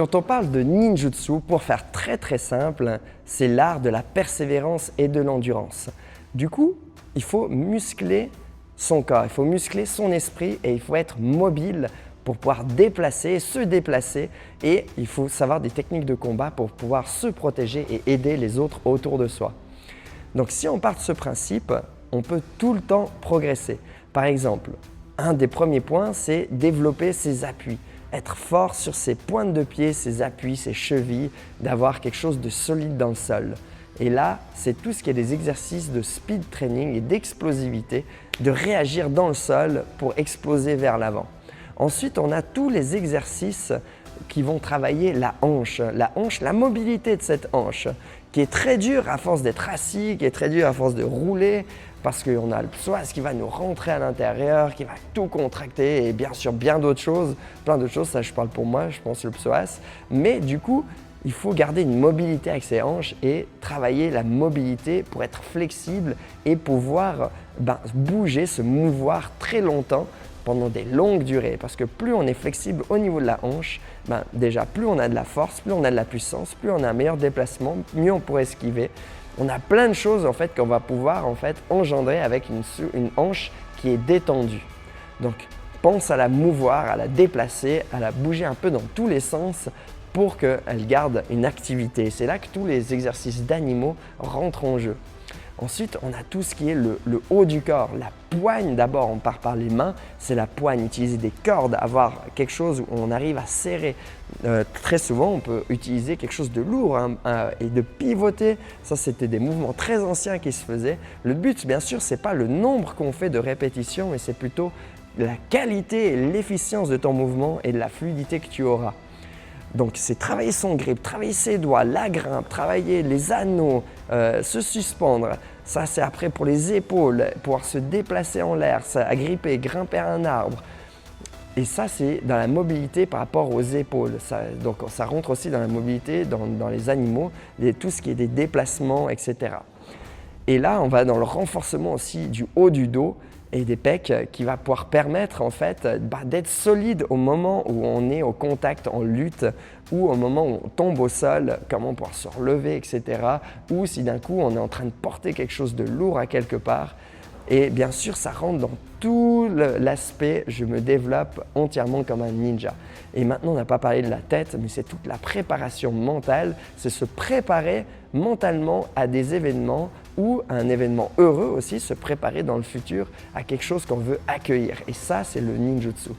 Quand on parle de ninjutsu, pour faire très simple, c'est l'art de la persévérance et de l'endurance. Du coup, il faut muscler son corps, il faut muscler son esprit et il faut être mobile pour pouvoir se déplacer et il faut savoir des techniques de combat pour pouvoir se protéger et aider les autres autour de soi. Donc si on part de ce principe, on peut tout le temps progresser. Par exemple, un des premiers points, c'est développer ses appuis. Être fort sur ses pointes de pied, ses appuis, ses chevilles, d'avoir quelque chose de solide dans le sol. Et là, c'est tout ce qui est des exercices de speed training et d'explosivité, de réagir dans le sol pour exploser vers l'avant. Ensuite, on a tous les exercices qui vont travailler la hanche, la mobilité de cette hanche, qui est très dure à force d'être assis, qui est très dure à force de rouler, parce qu'on a le psoas qui va nous rentrer à l'intérieur, qui va tout contracter et bien sûr bien d'autres choses, plein d'autres choses, ça je parle pour moi, je pense le psoas. Mais du coup, il faut garder une mobilité avec ses hanches et travailler la mobilité pour être flexible et pouvoir bouger, se mouvoir très longtemps pendant des longues durées. Parce que plus on est flexible au niveau de la hanche, déjà plus on a de la force, plus on a de la puissance, plus on a un meilleur déplacement, mieux on pourrait esquiver. On a plein de choses en fait qu'on va pouvoir engendrer avec une hanche qui est détendue. Donc pense à la mouvoir, à la déplacer, à la bouger un peu dans tous les sens pour qu'elle garde une activité. C'est là que tous les exercices d'animaux rentrent en jeu. Ensuite, on a tout ce qui est le haut du corps, la poigne d'abord, on part par les mains, c'est la poigne, utiliser des cordes, avoir quelque chose où on arrive à serrer. Très souvent, on peut utiliser quelque chose de lourd et de pivoter. Ça, c'était des mouvements très anciens qui se faisaient. Le but, bien sûr, ce n'est pas le nombre qu'on fait de répétitions, mais c'est plutôt la qualité et l'efficience de ton mouvement et de la fluidité que tu auras. Donc, c'est travailler son grip, travailler ses doigts, la grimpe, travailler les anneaux, se suspendre. Ça, c'est après pour les épaules, pouvoir se déplacer en l'air, agripper, grimper à un arbre. Et ça, c'est dans la mobilité par rapport aux épaules. Donc, ça rentre aussi dans la mobilité dans les animaux, tout ce qui est des déplacements, etc. Et là, on va dans le renforcement aussi du haut du dos et des pecs qui va pouvoir permettre en fait d'être solide au moment où on est au contact en lutte ou au moment où on tombe au sol, comment pouvoir se relever, etc. Ou si d'un coup on est en train de porter quelque chose de lourd à quelque part. Et bien sûr, ça rentre dans tout l'aspect, je me développe entièrement comme un ninja. Et maintenant, on n'a pas parlé de la tête, mais c'est toute la préparation mentale, c'est se préparer mentalement à des événements ou à un événement heureux aussi, se préparer dans le futur à quelque chose qu'on veut accueillir. Et ça, c'est le ninjutsu.